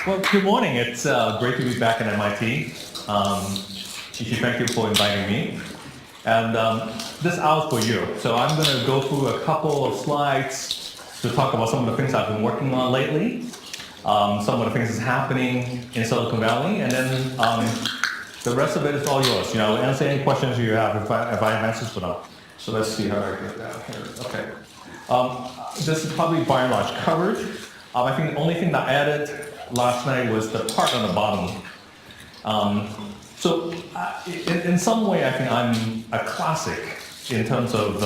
Well, good morning. It's great to be back at MIT. Ishi, thank you for inviting me. And this hour's for you. So I'm going to go through a couple of slides to talk about some of the things I've been working on lately, some of the things that's happening in Silicon Valley, and then the rest of it is all yours. You know, answer any questions you have if I have answers for them. So let's see how I get down here. Okay. This is probably by and large covered. I think the only thing that I added last night was the part on the bottom. In some way, I think I'm a classic in terms of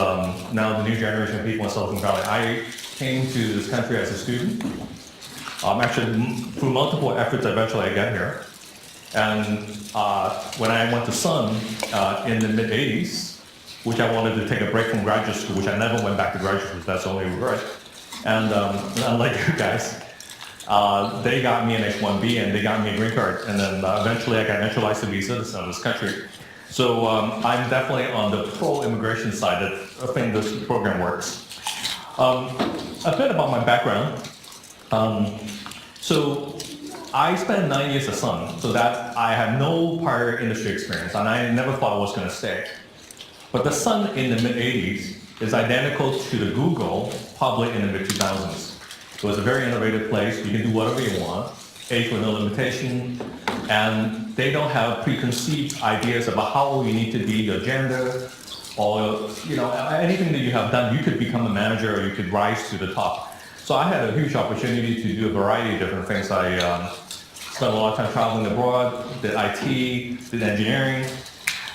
now the new generation of people in Silicon Valley. I came to this country as a student. Actually, through multiple efforts, eventually I got here. And when I went to Sun in the mid-'80s, which I wanted to take a break from graduate school, which I never went back to graduate school, that's the only regret. And unlike you guys, they got me an H-1B and they got me a green card. And then eventually I got naturalized to be a citizen of this country. So I'm definitely on the pro-immigration side that I think this program works. A bit about my background. So I spent 9 years at Sun, so that I had no prior industry experience, and I never thought I was going to stay. But the Sun in the mid-'80s is identical to the Google probably in the mid-2000s. It was a very innovative place. You can do whatever you want, age with no limitation, and they don't have preconceived ideas about how old you need to be, your gender, or anything that you have done. You could become a manager or you could rise to the top. So I had a huge opportunity to do a variety of different things. I spent a lot of time traveling abroad, did IT, did engineering,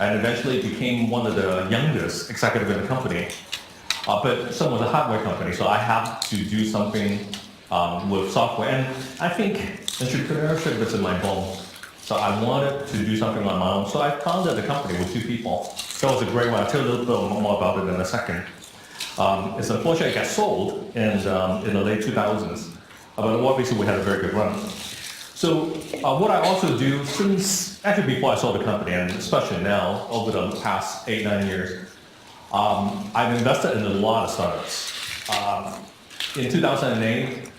and eventually became one of the youngest executives in the company. But some was a hardware company, so I had to do something with software. And I think entrepreneurship is in my bones. So I wanted to do something on my own. So I founded a company with 2 people. That was a great one. I'll tell you a little bit more about it in a second. It's unfortunately it got sold in the late 2000s. But obviously we had a very good run. So what I also do actually before I sold the company, and especially now, over the past 8-9 years, I've invested in a lot of startups. In 2008,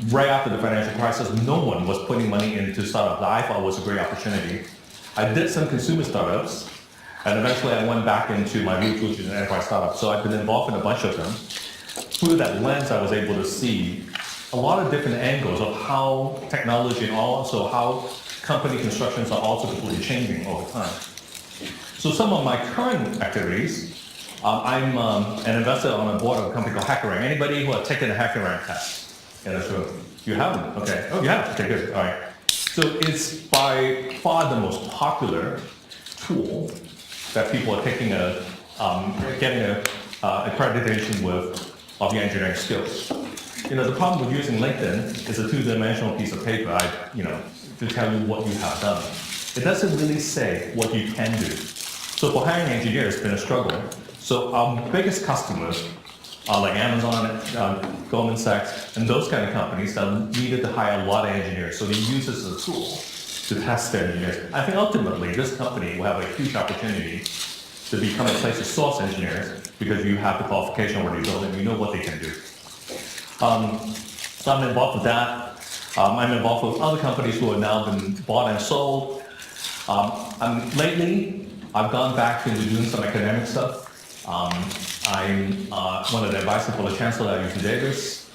right after the financial crisis, no one was putting money into startups that I thought was a great opportunity. I did some consumer startups, and eventually I went back into my roots, which is an enterprise startup. So I've been involved in a bunch of them. Through that lens, I was able to see a lot of different angles of how technology and also how company constructions are also completely changing over time. So some of my current activities, I'm an investor on a board of a company called HackerRank. Anybody who has taken a HackerRank test in this room? You haven't? Okay. Oh, you have? Okay, good. All right. So it's by far the most popular tool that people are taking getting accreditation with of your engineering skills. The problem with using LinkedIn is a 2-dimensional piece of paper, to tell you what you have done. It doesn't really say what you can do. So for hiring engineers, it's been a struggle. So our biggest customers are like Amazon, Goldman Sachs, and those kind of companies that needed to hire a lot of engineers. So they use this as a tool to test their engineers. I think ultimately this company will have a huge opportunity to become a place to source engineers because you have the qualification already built and you know what they can do. So I'm involved with that. I'm involved with other companies who have now been bought and sold. Lately, I've gone back into doing some academic stuff. I'm one of the advisors for the Chancellor at UC Davis.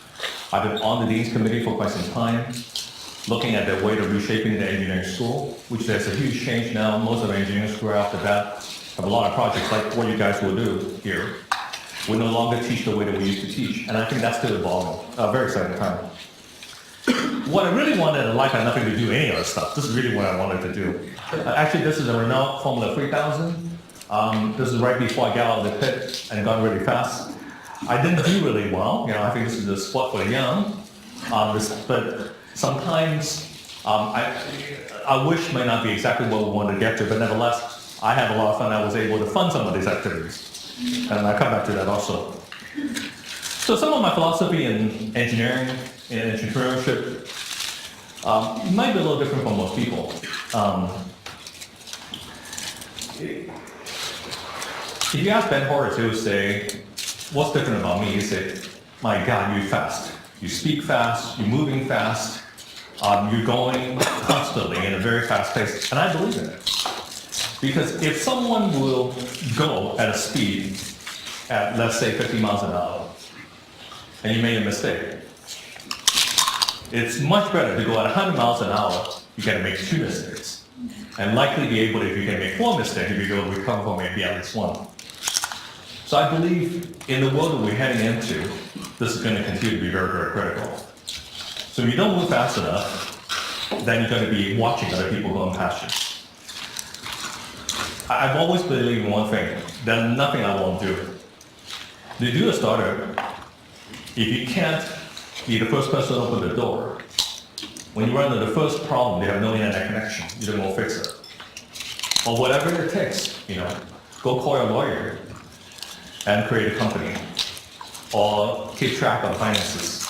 I've been on the Dean's Committee for quite some time, looking at the way of reshaping the engineering school, which there's a huge change now. Most of the engineering school after that have a lot of projects like what you guys will do here. We no longer teach the way that we used to teach, and I think that's still evolving. A very exciting time. What I really wanted in life had nothing to do with any other stuff. This is really what I wanted to do. Actually, this is a Renault Formula 3000. This is right before I got out of the pit and gone really fast. I didn't do really well. I think this is a sport for the young. But sometimes I wish might not be exactly what we wanted to get to, but nevertheless, I had a lot of fun. I was able to fund some of these activities. And I'll come back to that also. So some of my philosophy in engineering and entrepreneurship might be a little different from most people. If you ask Ben Horowitz, he would say, what's different about me? He said, my God, you're fast. You speak fast, you're moving fast, You're going constantly in a very fast pace, and I believe in it. Because if someone will go at a speed at, let's say, 50 miles an hour, and you made a mistake, it's much better to go at 100 miles an hour, you gotta make 2 mistakes. And likely be able, if you can make 4 mistakes, you'll be able to recover from maybe at least 1. So I believe in the world that we're heading into, this is gonna continue to be very, very critical. So if you don't move fast enough, then you're gonna be watching other people going past you. I've always believed in one thing, there's nothing I won't do. To do a startup, if you can't be the first person to open the door, when you run into the first problem, they have no internet connection, you don't go fix it. Or whatever it takes, go call your lawyer and create a company. Or keep track of finances.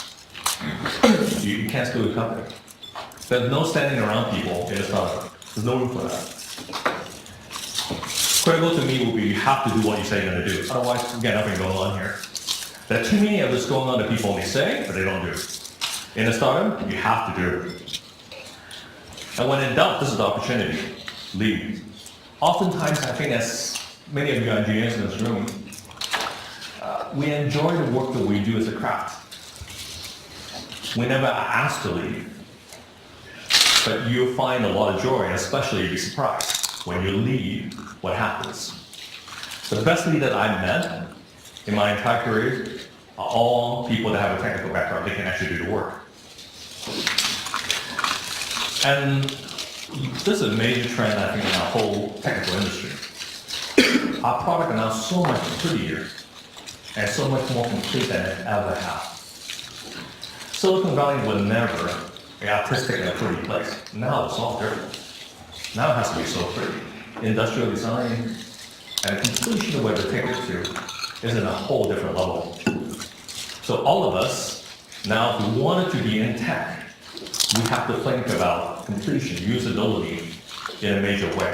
You can't screw a company. There's no standing around people in a startup. There's no room for that. Critical to me will be you have to do what you say you're going to do. Otherwise, you get nothing going on here. There are too many of this going on that people only say, but they don't do. In a startup, you have to do it. And when in doubt, this is the opportunity. Lead. Oftentimes, I think as many of you engineers in this room, we enjoy the work that we do as a craft. We never are asked to lead. But you'll find a lot of joy, and especially you'll be surprised. When you lead, what happens? The best leader I've met in my entire career are all people that have a technical background. They can actually do the work. And this is a major trend, I think, in our whole technical industry. Our product are now so much prettier and so much more complete than it ever has. Silicon Valley was never an artistic and a pretty place. Now it's all different. Now it has to be so pretty. Industrial design and the completion of where they take it to is in a whole different level. So all of us, now if we wanted to be in tech, we have to think about completion, usability in a major way.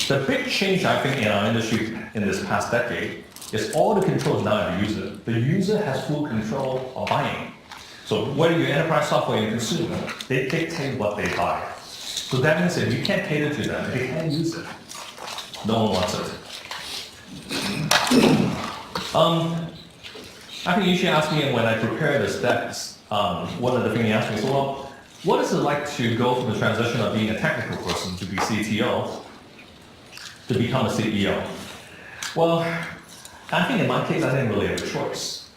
The big change, I think, in our industry in this past decade is all the controls now in the user. The user has full control of buying. So whether you're enterprise software or consumer, they dictate what they buy. So that means that you can't cater to them, they can't use it. No one wants it. I think you should ask me when I prepare the steps, one of the things you asked me is, well, what is it like to go from the transition of being a technical person to be CTO to become a CEO? Well, I think in my case, I didn't really have a choice.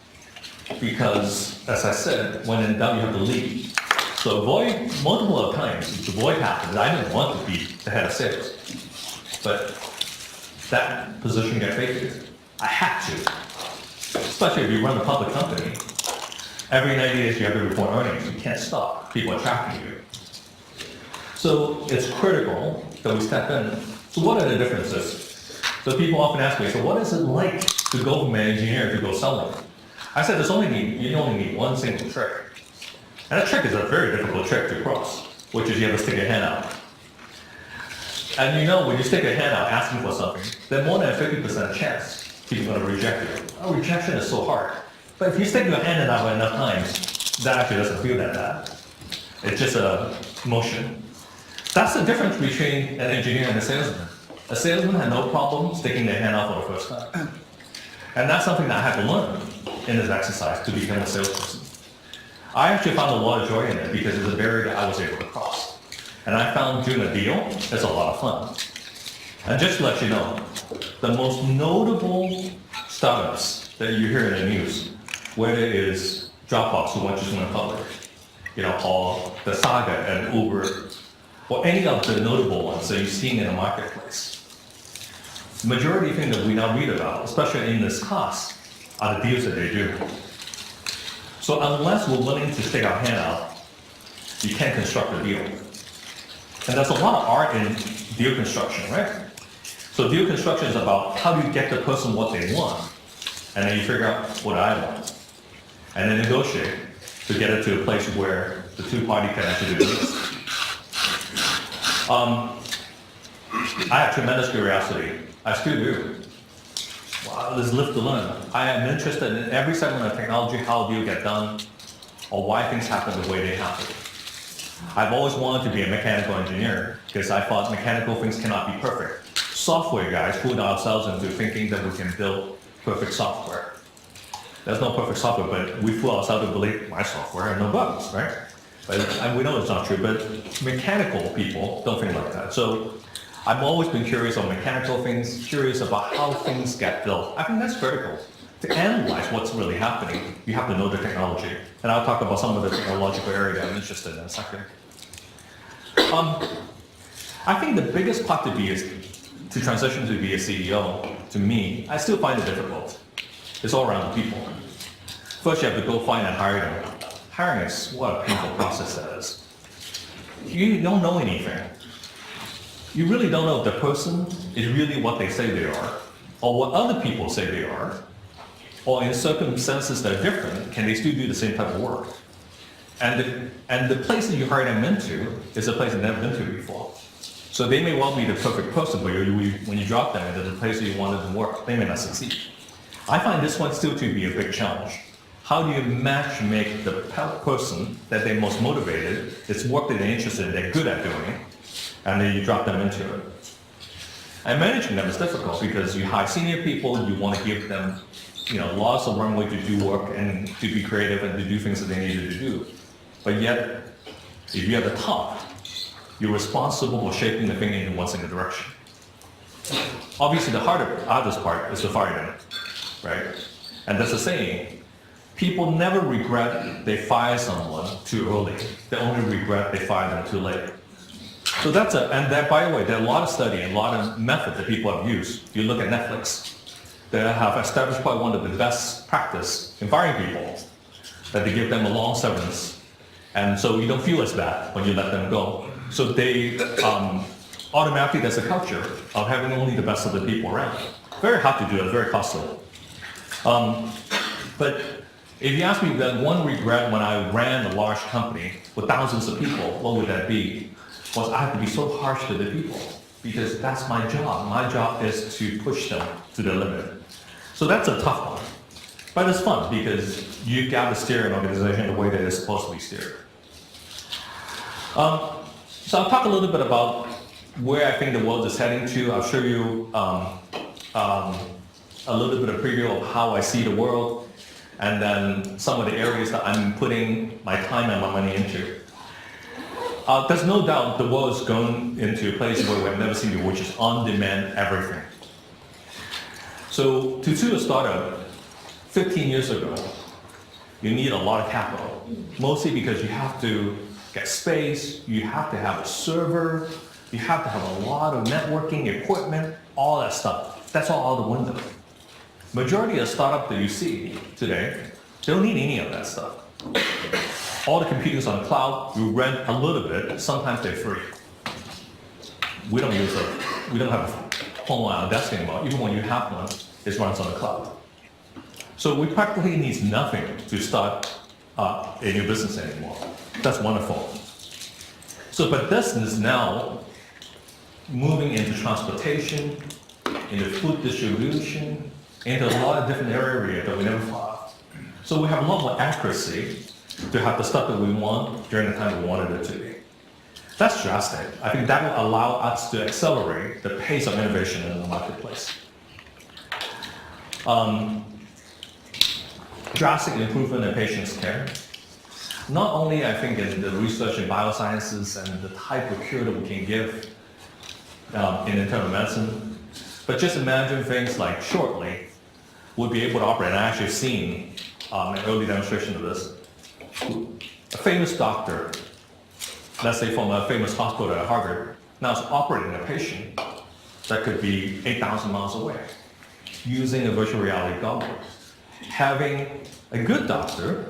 Because, as I said, when in doubt, you have to lead. So avoid, multiple times, the void happened. I didn't want to be the head of sales. But that position got vacated. I had to. Especially if you run a public company. Every 90 days you have to report earnings. You can't stop. People are tracking you. So it's critical that we step in. So what are the differences? So people often ask me, so what is it like to go from an engineer to go selling? I said you only need one single trick. And that trick is a very difficult trick to cross, which is you have to stick your hand out. And when you stick your hand out asking for something, there's more than a 50% chance people are going to reject you. Oh, rejection is so hard. But if you stick your hand out enough times, that actually doesn't feel that bad. It's just a motion. That's the difference between an engineer and a salesman. A salesman had no problem sticking their hand out for the first time. And that's something that I had to learn in this exercise to become a salesperson. I actually found a lot of joy in it because it's a barrier that I was able to cross. And I found doing a deal is a lot of fun. And just to let you know, the most notable startups that you hear in the news, whether it is Dropbox, who just went public, or the Saga and Uber, or any of the notable ones that you've seen in the marketplace, the majority of things that we now read about, especially in this class, are the deals that they do. So unless we're willing to stick our hand out, you can't construct a deal. And there's a lot of art in deal construction, right? So deal construction is about how do you get the person what they want, and then you figure out what I want, and then negotiate to get it to a place where the two parties can actually do business. I have tremendous curiosity. I still do. Wow, there's live to learn. I am interested in every segment of technology, how do you get done, or why things happen the way they happen. I've always wanted to be a mechanical engineer because I thought mechanical things cannot be perfect. Software guys fooled ourselves into thinking that we can build perfect software. There's no perfect software, but we fool ourselves to believe my software and no bugs, right? And we know it's not true, but mechanical people don't think like that. So I've always been curious on mechanical things, curious about how things get built. I think that's critical. To analyze what's really happening, you have to know the technology. And I'll talk about some of the technological area I'm interested in a second. I think the biggest part to transition to be a CEO, to me, I still find it difficult. It's all around the people. First, you have to go find and hire them. Hiring is what a painful process that is. You don't know anything. You really don't know if the person is really what they say they are, or what other people say they are, or in circumstances that are different, can they still do the same type of work? And the place that you hire them into is a place they've never been to before. So they may well be the perfect person, but when you drop them into the place that you wanted them to work, they may not succeed. I find this one still to be a big challenge. How do you match make the person that they're most motivated, it's work that they're interested in, they're good at doing, and then you drop them into it. And managing them is difficult because you hire senior people, you want to give them lots of runway to do work and to be creative and to do things that they needed to do. But yet, if you're at the top, you're responsible for shaping the thing in one single direction. Obviously, the hardest part is to fire them, right? And that's the saying. People never regret they fire someone too early. They only regret they fire them too late. So by the way, there are a lot of study and a lot of methods that people have used. You look at Netflix, they have established probably one of the best practice in firing people, that they give them a long severance. And so you don't feel as bad when you let them go. So they automatically, there's a culture of having only the best of the people around. Very hard to do it, very costly. But if you ask me that one regret when I ran a large company with thousands of people, what would that be? Was I have to be so harsh to the people because that's my job. My job is to push them to the limit. So that's a tough one. But it's fun because you got to steer an organization the way that it's supposed to be steered. So I'll talk a little bit about where I think the world is heading to. I'll show you a little bit of preview of how I see the world, and then some of the areas that I'm putting my time and my money into. There's no doubt the world is going into a place where we've never seen before, which is on-demand everything. So to do a startup 15 years ago, you need a lot of capital, mostly because you have to get space, you have to have a server, you have to have a lot of networking equipment, all that stuff. That's all out the window. Majority of startups that you see today, they don't need any of that stuff. All the computing's on the cloud, you rent a little bit, sometimes they're free. We don't have a home on our desk anymore. Even when you have one, it runs on the cloud. So we practically need nothing to start a new business anymore. That's wonderful. So, but this is now moving into transportation, into food distribution, into a lot of different areas that we never thought. So we have a lot more accuracy to have the stuff that we want during the time we wanted it to be. That's drastic. I think that will allow us to accelerate the pace of innovation in the marketplace. Drastic improvement in patient's care. Not only, I think, in the research in biosciences and the type of cure that we can give in internal medicine, but just imagine things like shortly, we'll be able to operate, and I actually seen an early demonstration of this. A famous doctor, let's say from a famous hospital at Harvard, now is operating a patient that could be 8,000 miles away using a virtual reality goggle. Having a good doctor,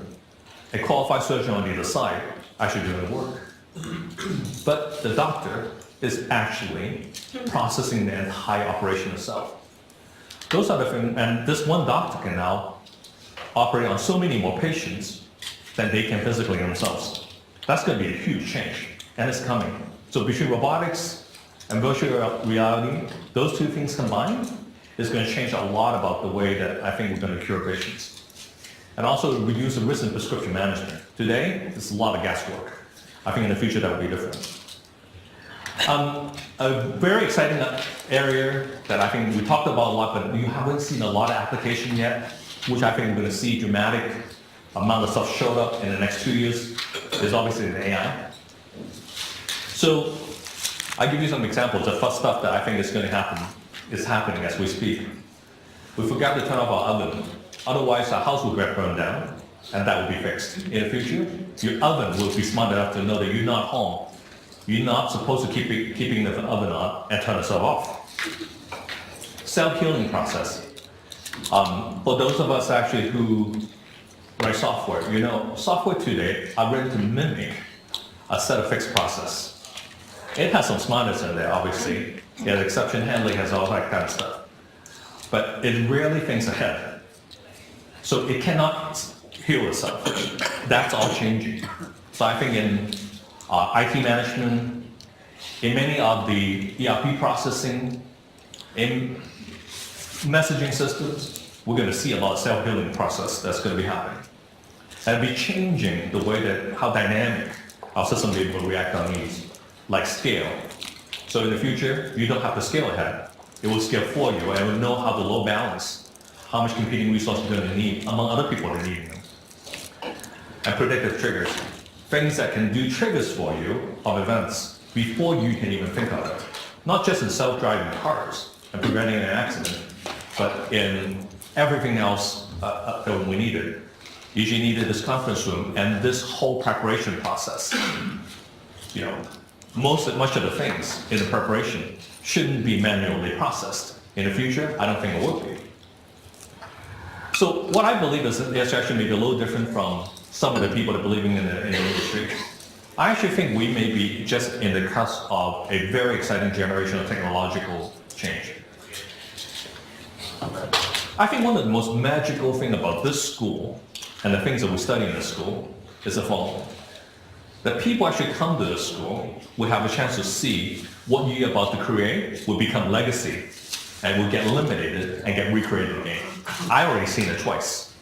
a qualified surgeon on the other side, actually doing the work. But the doctor is actually processing the entire operation itself. Those are the things, and this one doctor can now operate on so many more patients than they can physically themselves. That's going to be a huge change, and it's coming. So between robotics and virtual reality, those two things combined is going to change a lot about the way that I think we're going to cure patients. and also reduce the risk in prescription management. Today, it's a lot of guesswork. I think in the future that will be different. A very exciting area that I think we talked about a lot, but you haven't seen a lot of application yet, which I think we're going to see dramatic amount of stuff showed up in the next 2 years, is obviously the AI. So I'll give you some examples of first stuff that I think is going to happen, is happening as we speak. We forgot to turn off our oven. Otherwise, our house will get burned down, and that will be fixed. In the future, your oven will be smart enough to know that you're not home. You're not supposed to keeping the oven on and turn itself off. Self-healing process. For those of us actually who write software, software today are ready to mimic a set of fixed process. It has some smartness in there, obviously. It has exception handling, has all that kind of stuff. But it rarely thinks ahead. So it cannot heal itself. That's all changing. So I think in IT management, in many of the ERP processing, in messaging systems, we're going to see a lot of self-healing process that's going to be happening. And be changing the way that how dynamic our system will be able to react on needs, like scale. So in the future, you don't have to scale ahead. It will scale for you, and it will know how to load balance, how much computing resources you're going to need, among other people that are needing them. And predictive triggers. Things that can do triggers for you of events before you can even think of it. Not just in self-driving cars and preventing an accident, but in everything else that we needed. Usually needed this conference room and this whole preparation process. Much of the things in the preparation shouldn't be manually processed. In the future, I don't think it will be. So what I believe is that it's actually maybe a little different from some of the people that are believing in the industry. I actually think we may be just in the cusp of a very exciting generational technological change. I think one of the most magical things about this school and the things that we study in this school is the following. That people actually come to this school will have a chance to see what you're about to create will become legacy and will get eliminated and get recreated again. I already seen it twice.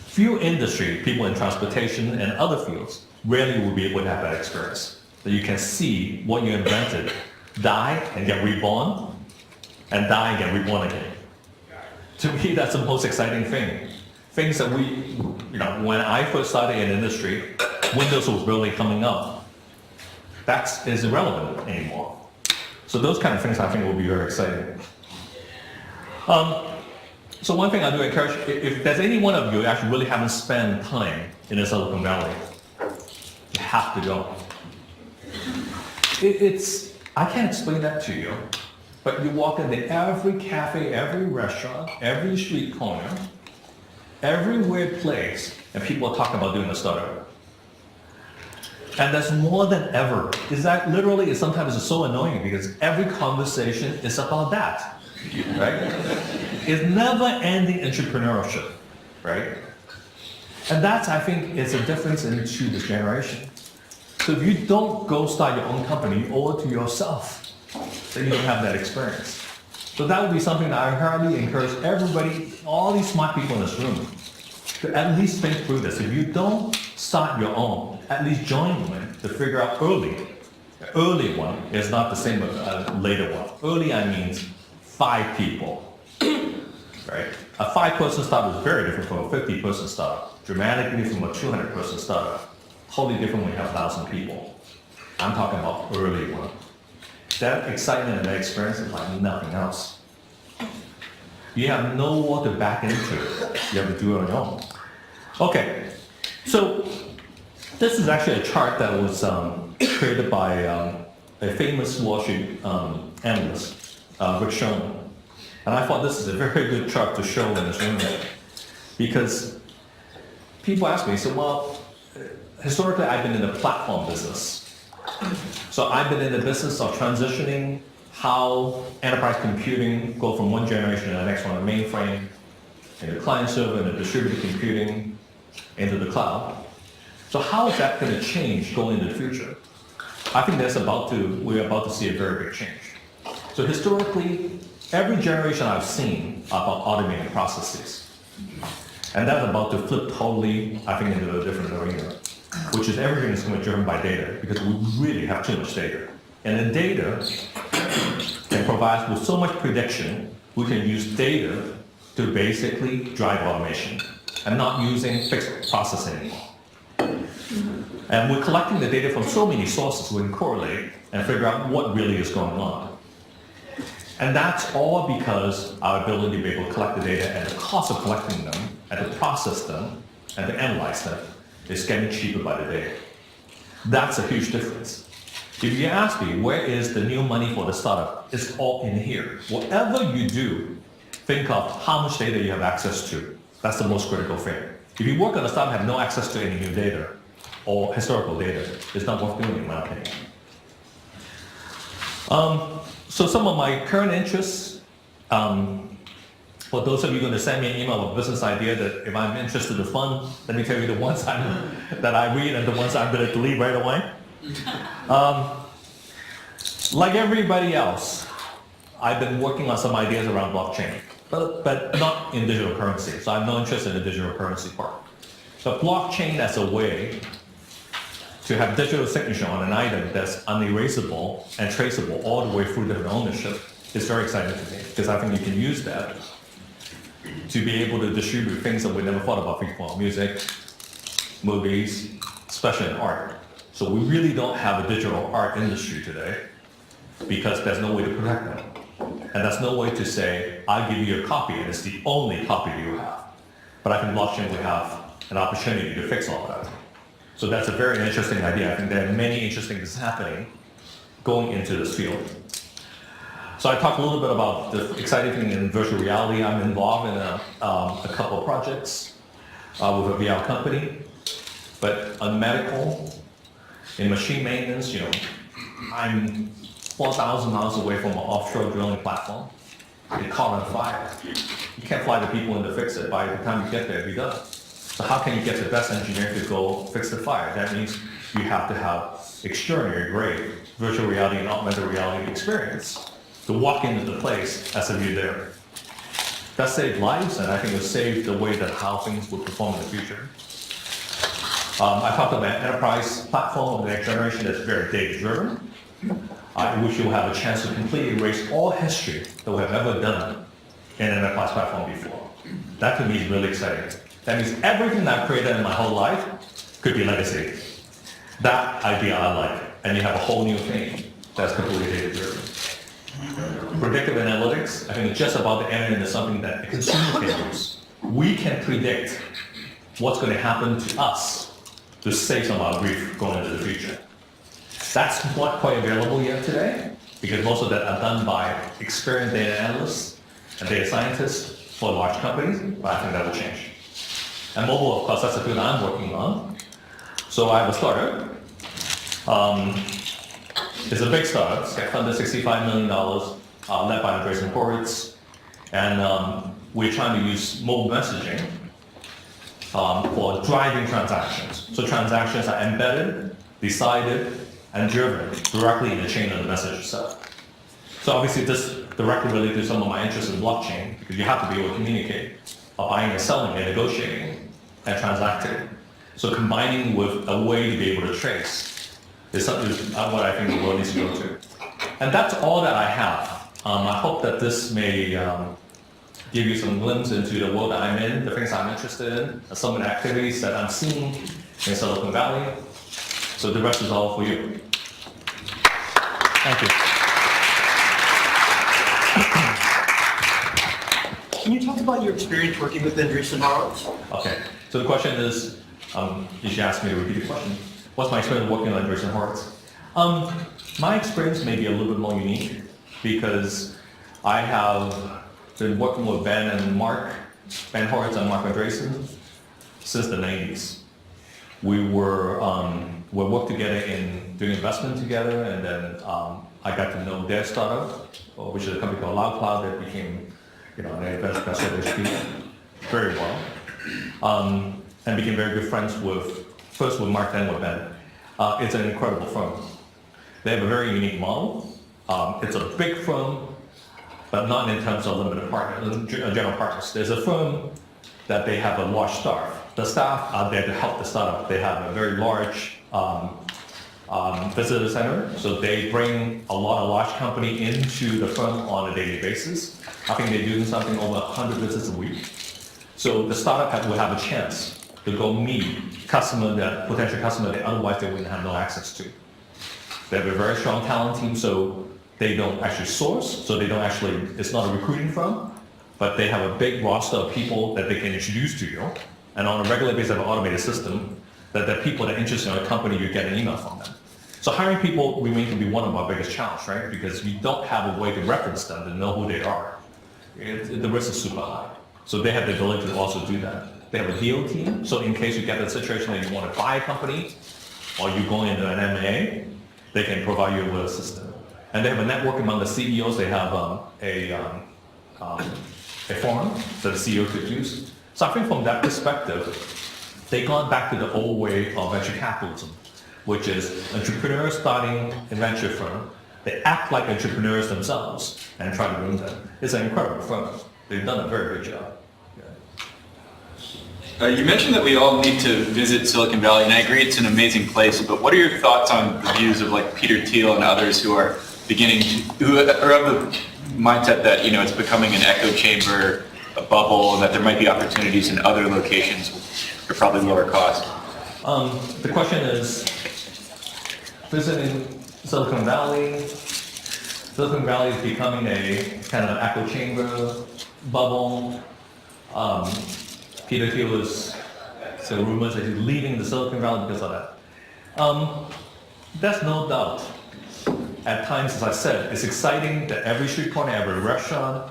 Few industry, people in transportation and other fields, rarely will be able to have that experience. That you can see what you invented die and get reborn, and die and get reborn again. To me, that's the most exciting thing. Things that when I first started in industry, Windows was really coming up. That is irrelevant anymore. So those kind of things I think will be very exciting. So one thing I do encourage, if there's any one of you actually really haven't spent time in the Silicon Valley, you have to go. I can't explain that to you, but you walk into every cafe, every restaurant, every street corner, every weird place, and people are talking about doing a startup. And that's more than ever. Sometimes it's so annoying because every conversation is about that. Right? It's never-ending entrepreneurship, right? And that's, I think, is a difference into this generation. So if you don't go start your own company, you owe it to yourself that you don't have that experience. So that would be something that I highly encourage everybody, all these smart people in this room, to at least think through this. If you don't start your own, at least join one to figure out early. Early one is not the same as a later one. Early, I mean 5 people, right? A 5-person startup is very different from a 50-person startup, dramatically from a 200-person startup. Totally different when you have 1,000 people. I'm talking about early one. That excitement and that experience is like nothing else. You have nowhere to back into it. You have to do it on your own. Okay, so this is actually a chart that was created by a famous Wall Street analyst, Sloan. And I thought this is a very good chart to show in this room because people ask me, historically I've been in the platform business. So I've been in the business of transitioning how enterprise computing go from one generation to the next one, a mainframe, into client server, and distributed computing, into the cloud. So how is that going to change going into the future? I think we're about to see a very big change. So historically, every generation I've seen about automating processes. And that's about to flip totally, I think, into a different arena, which is everything is going to be driven by data, because we really have too much data. And the data can provide us with so much prediction, we can use data to basically drive automation and not using fixed processing anymore. And we're collecting the data from so many sources, we can correlate and figure out what really is going on. And that's all because our ability to be able to collect the data and the cost of collecting them, and to process them, and to analyze them is getting cheaper by the day. That's a huge difference. If you ask me, where is the new money for the startup? It's all in here. Whatever you do, think of how much data you have access to. That's the most critical thing. If you work on a startup and have no access to any new data or historical data, it's not worth doing, in my opinion. So some of my current interests, for those of you going to send me an email with a business idea that if I'm interested in fund, let me tell you the ones that I read and the ones I'm going to delete right away. Like everybody else, I've been working on some ideas around blockchain, but not in digital currency. So I have no interest in the digital currency part. But blockchain as a way to have digital signature on an item that's unerasable and traceable all the way through different ownership is very exciting to me, because I think you can use that to be able to distribute things that we never thought about before: music, movies, especially in art. So we really don't have a digital art industry today because there's no way to protect them. And there's no way to say, I'll give you a copy and it's the only copy you have. But I think blockchain will have an opportunity to fix all that. So that's a very interesting idea. I think there are many interesting things happening going into this field. So I talked a little bit about the exciting thing in virtual reality. I'm involved in a couple of projects with a VR company, but on medical, in machine maintenance, I'm 4,000 miles away from an offshore drilling platform. It caught on fire. You can't fly the people in to fix it. By the time you get there, it'll be done. So how can you get the best engineer to go fix the fire? That means you have to have extraordinary grade virtual reality and augmented reality experience to walk into the place as if you're there. That saved lives, and I think it saved the way that how things will perform in the future. I talked about an enterprise platform of the next generation that's very data-driven. I wish you'll have a chance to completely erase all history that we have ever done in an enterprise platform before. That to me is really exciting. That means everything that I've created in my whole life could be legacy. That idea I like. And you have a whole new thing that's completely data-driven. Predictive analytics, I think it's just about to enter into something that the consumer can use. We can predict what's going to happen to us to save some of our grief going into the future. That's not quite available yet today, because most of that are done by experienced data analysts and data scientists for large companies, but I think that will change. And mobile, of course, that's the field I'm working on. So I have a startup. It's a big startup. It's got funded $65 million, led by Andreessen Horowitz. And we're trying to use mobile messaging for driving transactions. So transactions are embedded, decided, and driven directly in the chain of the message itself. So obviously this directly related to some of my interest in blockchain, because you have to be able to communicate buying and selling and negotiating and transacting. So combining with a way to be able to trace is something what I think the world needs to go to. And that's all that I have. I hope that this may give you some glimpse into the world that I'm in, the things I'm interested in, some of the activities that I'm seeing in Silicon Valley. So the rest is all for you. Thank you. Can you talk about your experience working with Andreessen Horowitz? Okay, so the question is, you should ask me to repeat the question. What's my experience working on Andreessen Horowitz? My experience may be a little bit more unique because I have been working with Ben Horowitz and Mark Andreessen since the 90s. We worked together in doing investment together, and then I got to know their startup, which is a company called LoudCloud that became, an investor HP very well, and became very good friends first with Mark, then with Ben. It's an incredible firm. They have a very unique model. It's a big firm, but not in terms of limited partners, general partners. There's a firm that they have a large staff. The staff are there to help the startup. They have a very large visitor center, so they bring a lot of large company into the firm on a daily basis. I think they're doing something over 100 visits a week. So the startup will have a chance to go meet potential customer that otherwise they wouldn't have no access to. They have a very strong talent team, so they don't actually source, so they don't actually, it's not a recruiting firm, but they have a big roster of people that they can introduce to you. And on a regular basis, have an automated system that the people that are interested in a company, you get an email from them. So hiring people remains to be one of our biggest challenges, right? Because you don't have a way to reference them to know who they are. The risk is super high. So they have the ability to also do that. They have a deal team, so in case you get a situation that you want to buy a company or you're going into an M&A, they can provide you with a system. And they have a network among the CEOs. They have a forum that the CEO could use. So I think from that perspective, they've gone back to the old way of venture capitalism, which is entrepreneurs starting a venture firm. They act like entrepreneurs themselves and try to run them. It's an incredible firm. They've done a very good job. You mentioned that we all need to visit Silicon Valley, and I agree it's an amazing place, but what are your thoughts on the views of like Peter Thiel and others who are who are of the mindset that, you know, it's becoming an echo chamber, a bubble, and that there might be opportunities in other locations for probably lower cost? The question is, visiting Silicon Valley. Silicon Valley is becoming a kind of echo chamber, bubble. Peter Thiel is, so rumors that he's leaving the Silicon Valley because of that. There's no doubt. At times, as I said, it's exciting that every street corner, every restaurant,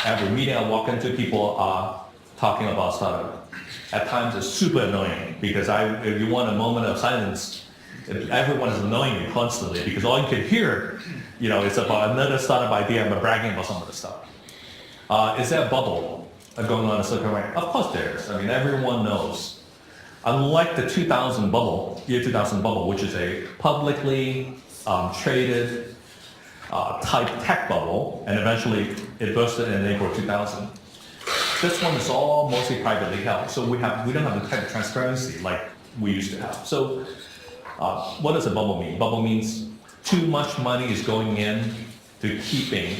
every meeting I walk into, people are talking about startup. At times, it's super annoying because if you want a moment of silence, everyone is annoying me constantly because all you can hear, you know, is about another startup idea and bragging about some of the stuff. Is there a bubble going on in Silicon Valley? Of course there is. I mean, everyone knows. Unlike the year 2000 bubble, which is a publicly traded type tech bubble, and eventually it bursted in April 2000. This one is all mostly privately held, so we don't have the type of transparency like we used to have. So what does a bubble mean? Bubble means too much money is going in to keeping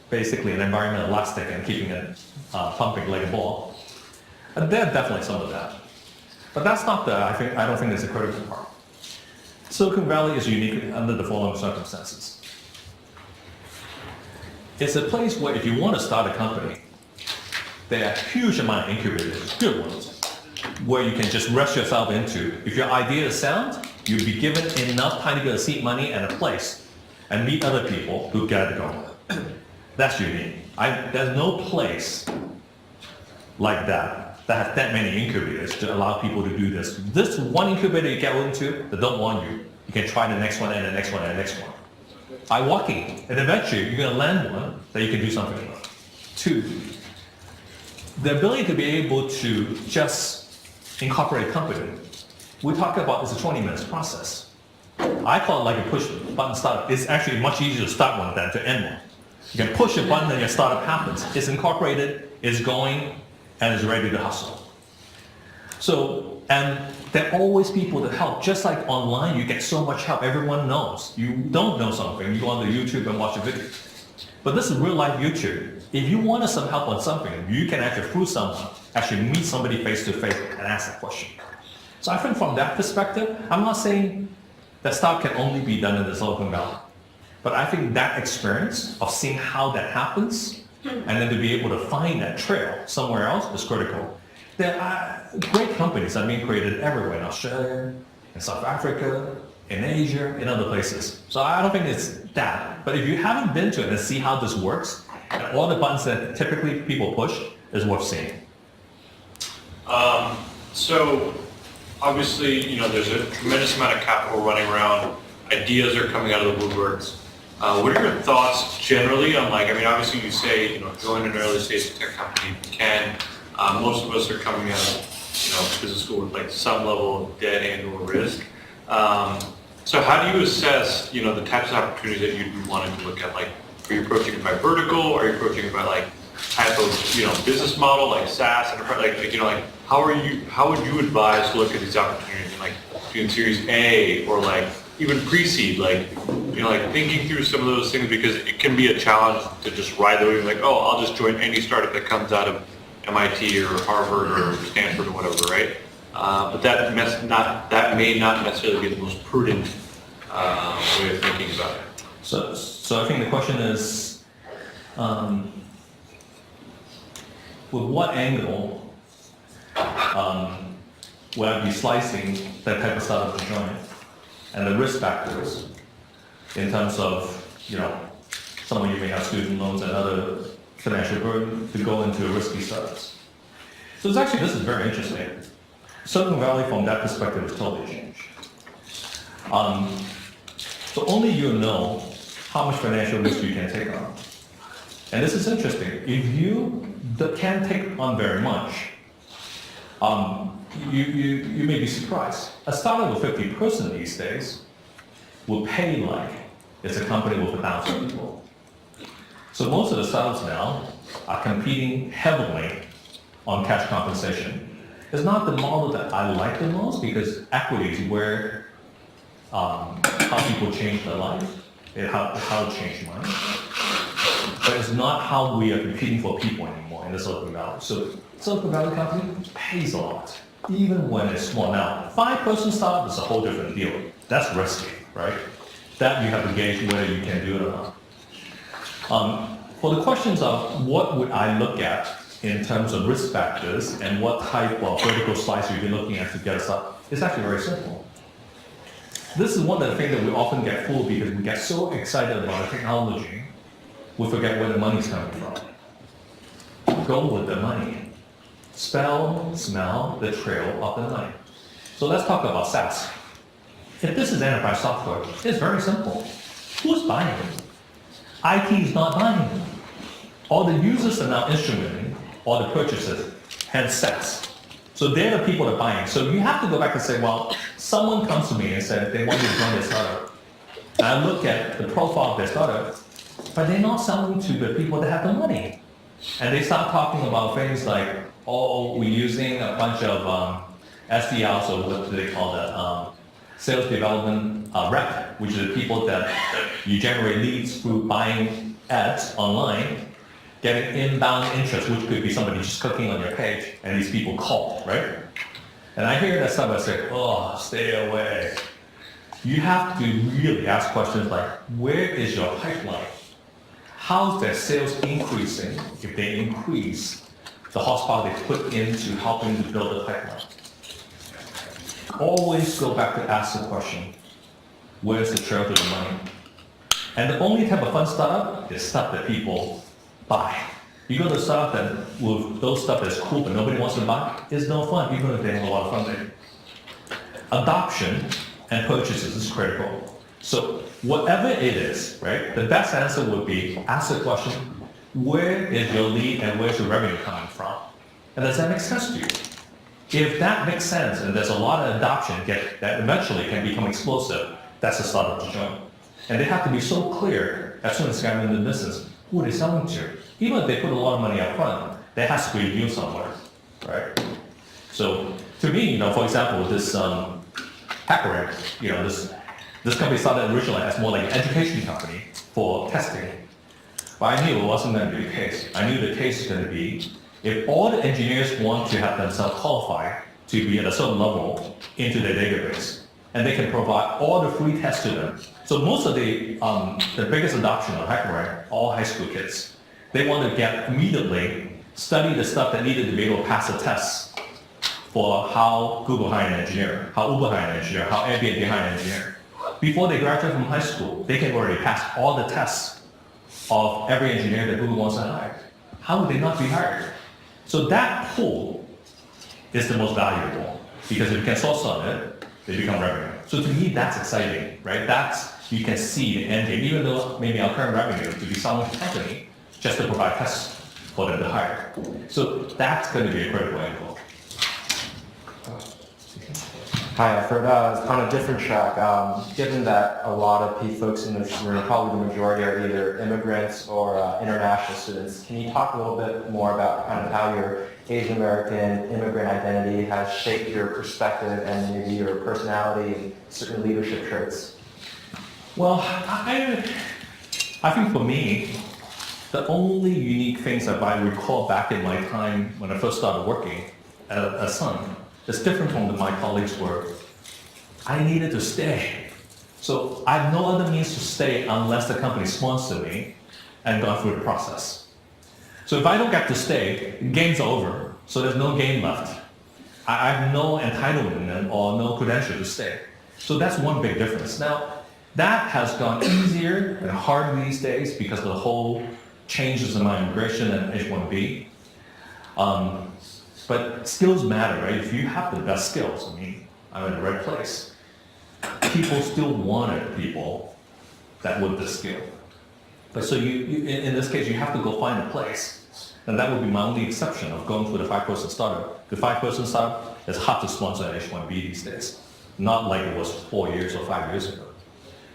basically an environment elastic and keeping it pumping like a ball. And there's definitely some of that. But that's not I don't think that's the critical part. Silicon Valley is unique under the following circumstances. It's a place where if you want to start a company, there are a huge amount of incubators, good ones, where you can just rush yourself into. If your idea is sound, you'll be given enough time to get a seed money and a place and meet other people who get it going. That's unique. There's no place like that has that many incubators to allow people to do this. This one incubator you get into that don't want you, you can try the next one and the next one and the next one. By walking, and eventually you're going to land one that you can do something with. Two, the ability to be able to just incorporate a company. We talk about it's a 20 minutes process. I call it like a push button startup. It's actually much easier to start one than to end one. You can push a button and your startup happens. It's incorporated, it's going, and it's ready to hustle. So, and there are always people to help. Just like online, you get so much help. Everyone knows. You don't know something, you go onto YouTube and watch a video. But this is real life YouTube. If you wanted some help on something, you can actually, through someone, actually meet somebody face to face and ask that question. So I think from that perspective, I'm not saying that stuff can only be done in the Silicon Valley. But I think that experience of seeing how that happens, and then to be able to find that trail somewhere else is critical. There are great companies that are being created everywhere, in Australia, in South Africa, in Asia, in other places. So I don't think it's that. But if you haven't been to it and see how this works, and all the buttons that typically people push, is worth seeing. So obviously, you know, there's a tremendous amount of capital running around. Ideas are coming out of the woodworks. What are your thoughts generally on, like, I mean, obviously you say, you know, join an early stage tech company if you can. Most of us are coming out of, you know, business school with like some level of debt and or risk. So how do you assess, you know, the types of opportunities that you'd be wanting to look at? Like, are you approaching it by vertical? Are you approaching it by like type of, business model, like SaaS, enterprise, like, how would you advise to look at these opportunities, and like, doing Series A, or like, even pre-seed, like, like thinking through some of those things, because it can be a challenge to just ride the wave, like, oh, I'll just join any startup that comes out of MIT or Harvard or Stanford or whatever, right? But that may not necessarily be the most prudent way of thinking about it. So I think the question is, with what angle would I be slicing that type of startup to join, and the risk factors in terms of, some of you may have student loans and other financial burden to go into a risky startups. So this is very interesting. Silicon Valley from that perspective is totally changed. So only you know how much financial risk you can take on. And this is interesting. If you can't take on very much, you may be surprised. A startup with 50 person these days will pay like it's a company with 1,000 people. So most of the startups now are competing heavily on cash compensation. It's not the model that I like the most, because equity is where how people change their life, and how to change money. But it's not how we are competing for people anymore in the Silicon Valley. So Silicon Valley company pays a lot, even when it's small. Now, 5-person startup is a whole different deal. That's risky, right? That you have to gauge whether you can do it or not. For the questions of what would I look at in terms of risk factors and what type of vertical slice you'd be looking at to get us up, it's actually very simple. This is one of the things that we often get fooled, because we get so excited about the technology, we forget where the money's coming from. Go with the money. Smell the trail of the money. So let's talk about SaaS. If this is enterprise software, it's very simple. Who's buying it? IT is not buying it. All the users are now instrumenting all the purchases, hence SaaS. So they're the people that are buying. So you have to go back and say, well, someone comes to me and said they want me to join their startup. And I look at the profile of their startup, but they're not selling to the people that have the money. And they start talking about things like, oh, we're using a bunch of SDRs, or what do they call that? Sales development rep, which are the people that you generate leads through buying ads online, getting inbound interest, which could be somebody just clicking on your page, and these people call, right? And I hear that stuff, I say, oh, stay away. You have to really ask questions like, where is your pipeline? How's their sales increasing if they increase the horsepower they put into helping to build the pipeline? Always go back to ask the question, where's the trail to the money? And the only type of fun startup is stuff that people buy. You go to a startup that with those stuff that's cool but nobody wants to buy, it's no fun, even if they have a lot of funding. Adoption and purchases is critical. So whatever it is, right, the best answer would be ask the question, where is your lead and where's your revenue coming from? And does that make sense to you? If that makes sense and there's a lot of adoption that eventually can become explosive, that's a startup to join. And they have to be so clear as soon as they get into the business, who are they selling to? Even if they put a lot of money up front, there has to be a deal somewhere, right? So to me, for example, this HackerRank, this company started originally as more like an education company for testing. But I knew it wasn't going to be the case. I knew the case is going to be, if all the engineers want to have themselves qualified to be at a certain level into their database, and they can provide all the free tests to them. So most of the biggest adoption of HackerRank, all high school kids, they want to get immediately study the stuff that needed to be able to pass the tests for how Google hired an engineer, how Uber hired an engineer, how Airbnb hired an engineer. Before they graduate from high school, they can already pass all the tests of every engineer that Google wants to hire. How would they not be hired? So that pool is the most valuable, because if you can source on it, they become revenue. So to me, that's exciting, right? You can see the end game, even though maybe our current revenue to be selling to the company just to provide tests for them to hire. So that's going to be a critical angle. Hi, Alfred. On a different track, given that a lot of folks in this room, probably the majority, are either immigrants or international students, can you talk a little bit more about kind of how your Asian American immigrant identity has shaped your perspective and maybe your personality and certain leadership traits? Well, I think for me, the only unique things that I recall back in my time when I first started working as Sun is different from my colleagues were. I needed to stay. So I have no other means to stay unless the company sponsors me and gone through the process. So if I don't get to stay, game's over. So there's no game left. I have no entitlement or no credential to stay. So that's one big difference. Now, that has gone easier and harder these days because of the whole changes in my immigration and H-1B. But skills matter, right? If you have the best skills, I mean, I'm in the right place. People still wanted people that with the skill. But so in this case, you have to go find a place. And that would be my only exception of going to the 5-person startup. The 5-person startup is hard to sponsor an H-1B these days. Not like it was 4 years or 5 years ago.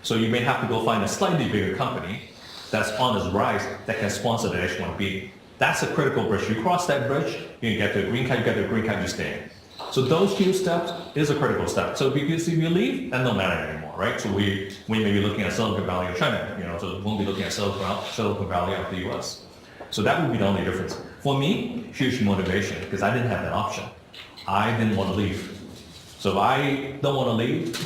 So you may have to go find a slightly bigger company that's on its rise that can sponsor the H-1B. That's a critical bridge. You cross that bridge, you can get to a green card, you get to a green card, you stay in. So those few steps is a critical step. So because if you leave, that don't matter anymore, right? So we may be looking at Silicon Valley or China, so we won't be looking at Silicon Valley of the US. So that would be the only difference. For me, huge motivation, because I didn't have that option. I didn't want to leave. So if I don't want to leave,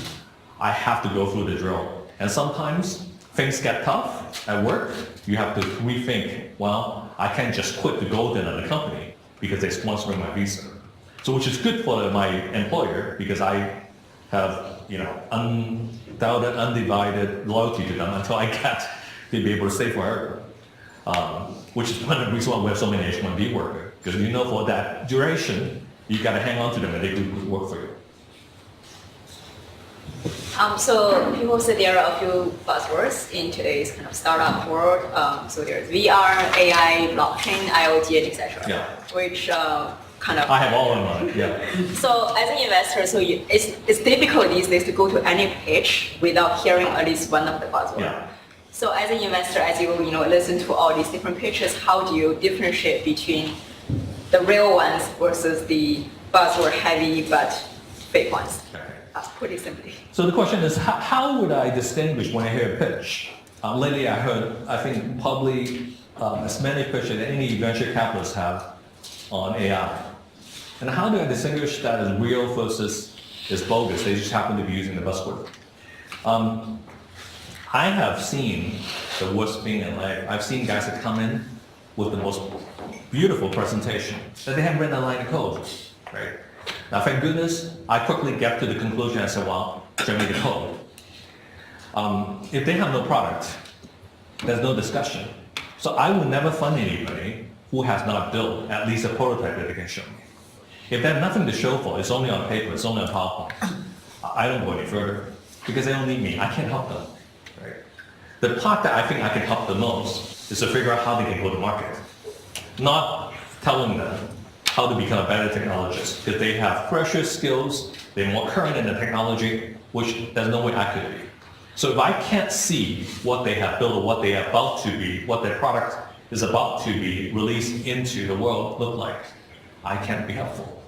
I have to go through the drill. And sometimes things get tough at work. You have to rethink, well, I can't just quit to go to another company because they're sponsoring my visa. So which is good for my employer because I have, undoubted, undivided loyalty to them until I get to be able to stay forever. Which is one of the reasons why we have so many H-1B workers. Because for that duration, you got to hang on to them and they will work for you. So people say there are a few buzzwords in today's kind of startup world. So there's VR, AI, blockchain, IoT, etc. Yeah. Which kind of. I have all in mind. Yeah. So as an investor, it's difficult these days to go to any pitch without hearing at least one of the buzzwords. Yeah. So as an investor, as you listen to all these different pitches, how do you differentiate between the real ones versus the buzzword heavy but fake ones? Okay. Put it simply. So the question is, how would I distinguish when I hear a pitch? Lately I heard, I think probably as many pitches as any venture capitalists have on AI. And how do I distinguish that as real versus is bogus? They just happen to be using the buzzword. I have seen the worst thing in life. I've seen guys that come in with the most beautiful presentation that they haven't written a line of code, right? Now, thank goodness, I quickly get to the conclusion and say, well, show me the code. If they have no product, there's no discussion. So I will never fund anybody who has not built at least a prototype that they can show me. If they have nothing to show for, it's only on paper, it's only on PowerPoint, I don't go any further because they don't need me. I can't help them. Right? The part that I think I can help the most is to figure out how they can go to market. Not telling them how to become a better technologist, because they have fresher skills, they're more current in the technology, which there's no way I could be. So if I can't see what they have built or what they are about to be, what their product is about to be released into the world look like, I can't be helpful.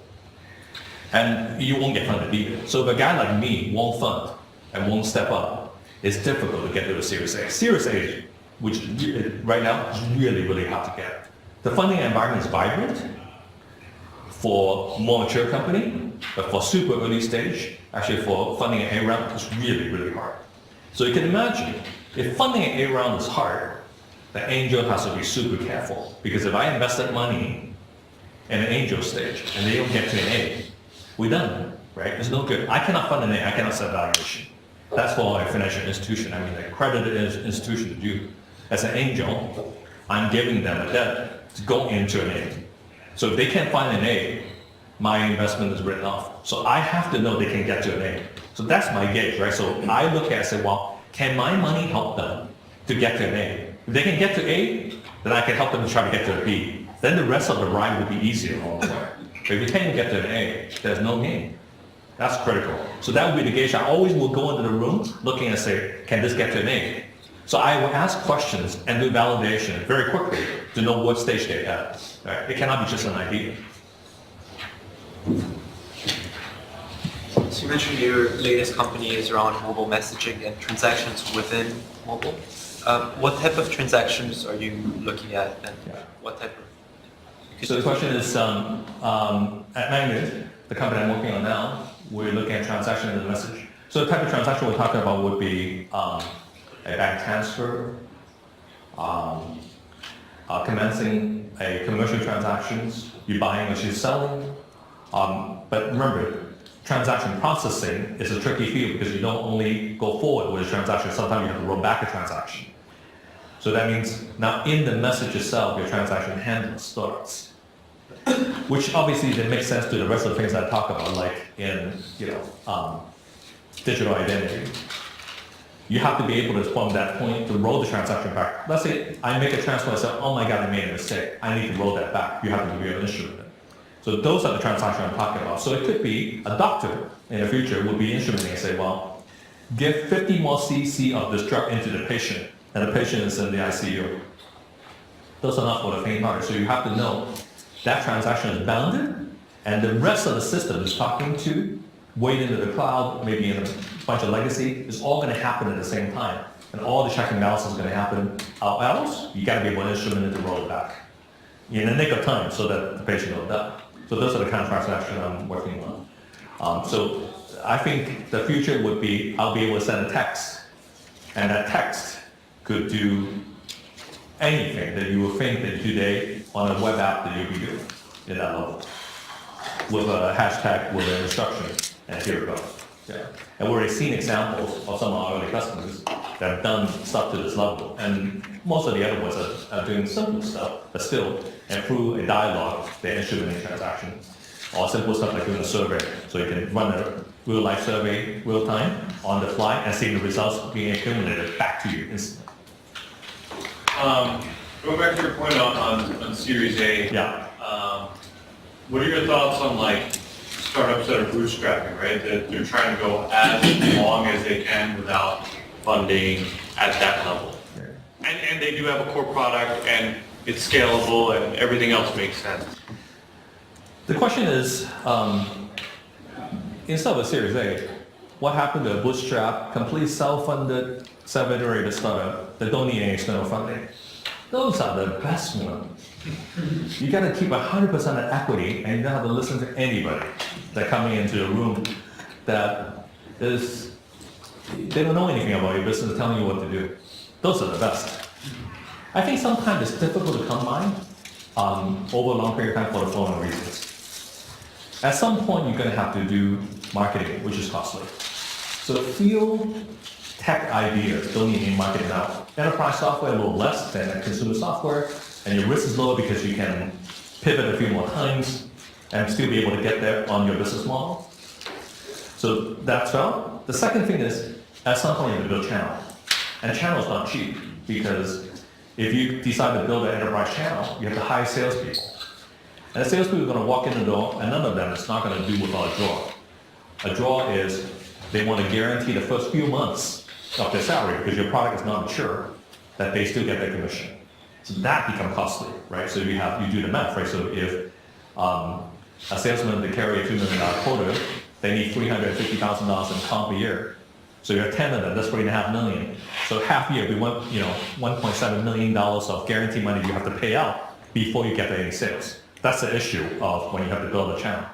And you won't get funded either. So if a guy like me won't fund and won't step up, it's difficult to get to a Series A. Series A, which right now is really, really hard to get. The funding environment is vibrant for more mature company, but for super early stage, actually for funding an A round, it's really, really hard. So you can imagine, if funding an A round is hard, the angel has to be super careful. Because if I invested money in an angel stage and they don't get to an A, we're done, right? It's no good. I cannot fund an A, I cannot set valuation. That's for a financial institution, I mean a accredited institution to do. As an angel, I'm giving them a debt to go into an A. So if they can't find an A, my investment is written off. So I have to know they can get to an A. So that's my gauge, right? So I look at it and say, well, can my money help them to get to an A? If they can get to A, then I can help them to try to get to a B. Then the rest of the ride will be easier along the way. But if you can't get to an A, there's no gain. That's critical. So that would be the gauge. I always will go into the room looking and say, can this get to an A? So I will ask questions and do validation very quickly to know what stage they're at. Right? It cannot be just an idea. So you mentioned your latest company is around mobile messaging and transactions within mobile. What type of transactions are you looking at, and what type of? So the question is, at Magnet, the company I'm working on now, we're looking at transaction and the message. So the type of transaction we're talking about would be a bank transfer, commencing a commercial transactions, you buying or she's selling. But remember, transaction processing is a tricky field because you don't only go forward with a transaction, sometimes you have to roll back a transaction. So that means now in the message itself, your transaction handler starts, which obviously that makes sense to the rest of the things I talk about, like in digital identity. You have to be able to, from that point, to roll the transaction back. Let's say I make a transfer and say, oh my God, I made a mistake. I need to roll that back. You have to be an instrument. So those are the transactions I'm talking about. So it could be a doctor in the future will be instrumenting and say, well, give 50 more cc of this drug into the patient, and the patient is in the ICU. Those are not for the faint-hearted. So you have to know that transaction is bounded, and the rest of the system is talking to, wait into the cloud, maybe in a bunch of legacy, is all going to happen at the same time. And all the check and balance is going to happen. Or else, you got to be able to instrument it to roll it back in the nick of time so that the patient will die. So those are the kind of transactions I'm working on. So I think the future would be, I'll be able to send a text, and that text could do anything that you would think that today on a web app that you'd be doing in that level, with a hashtag, with an instruction, and here it goes. Yeah. And we've already seen examples of some of our early customers that have done stuff to this level, and most of the other ones are doing simple stuff, but still, and through a dialogue, they're instrumenting transactions, or simple stuff like doing a survey, so you can run a real-life survey, real time, on the fly, and see the results being accumulated back to you instantly. Going back to your point on Series A. Yeah. What are your thoughts on like startups that are bootstrapping, right? That they're trying to go as long as they can without funding at that level. And they do have a core product and it's scalable and everything else makes sense. The question is, instead of a Series A, what happened to a bootstrap, complete self-funded, self-iterated startup that don't need any external funding? Those are the best ones. You got to keep 100% of equity, and you don't have to listen to anybody that coming into the room that is, they don't know anything about your business, telling you what to do. Those are the best. I think sometimes it's difficult to come by over a long period of time for the following reasons. At some point, you're going to have to do marketing, which is costly. So field tech ideas don't need any marketing now. Enterprise software a little less than consumer software, and your risk is lower because you can pivot a few more times and still be able to get there on your business model. So that's well. The second thing is, at some point you have to build channel. And channel is not cheap, because if you decide to build an enterprise channel, you have to hire salespeople. And the salespeople are going to walk in the door, and none of them is not going to do without a draw. A draw is they want to guarantee the first few months of their salary, because your product is not mature, that they still get their commission. So that becomes costly, right? So you do the math, right? So if a salesman to carry a $2 million quota, they need $350,000 in comp a year. So you have 10 of them, that's $3.5 million. So half year, we want $1.7 million of guarantee money you have to pay out before you get any sales. That's the issue of when you have to build a channel.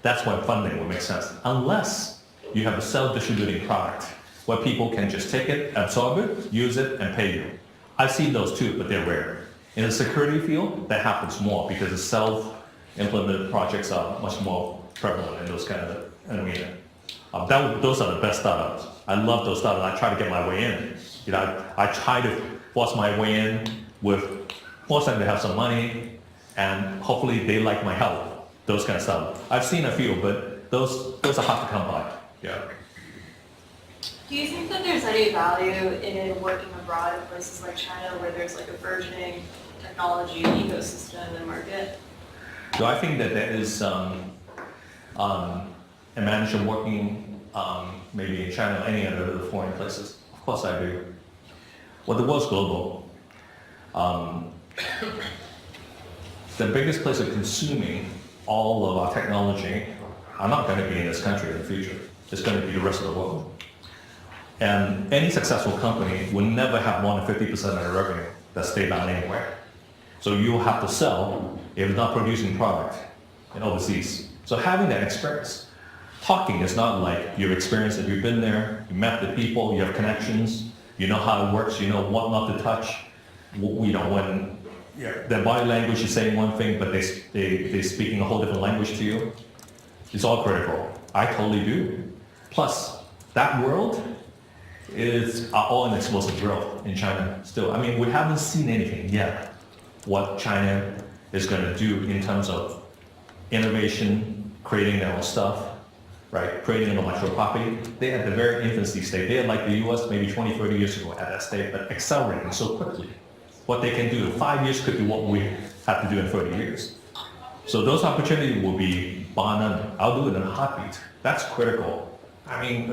That's when funding would make sense, unless you have a self-distributing product where people can just take it, absorb it, use it, and pay you. I've seen those too, but they're rare. In the security field, that happens more because the self-implemented projects are much more prevalent in those kind of arena. Those are the best startups. I love those startups. I try to get my way in. I try to force my way in with force them to have some money, and hopefully they like my help. Those kind of stuff. I've seen a few, but those are hard to come by. Yeah. Do you think that there's any value in working abroad in places like China where there's like a burgeoning technology ecosystem in the market? So I think that there is advantage of working maybe in China or any other foreign places? Of course I do. Well, the world's global. The biggest place of consuming all of our technology are not going to be in this country in the future. It's going to be the rest of the world. And any successful company will never have more than 50% of their revenue that stay down anywhere. So you'll have to sell if it's not producing product in overseas. So having that experience, talking is not like your experience if you've been there, you met the people, you have connections, you know how it works, you know what not to touch. You know, when their body language is saying one thing, but they're speaking a whole different language to you, it's all critical. I totally do. Plus, that world is all an explosive growth in China still. I mean, we haven't seen anything yet what China is going to do in terms of innovation, creating their own stuff, right? Creating intellectual property. They're at the very infancy state. They're like the US maybe 20, 30 years ago at that state, but accelerating so quickly. What they can do in 5 years could be what we have to do in 30 years. So those opportunities will be bar none. I'll do it in a heartbeat. That's critical. I mean,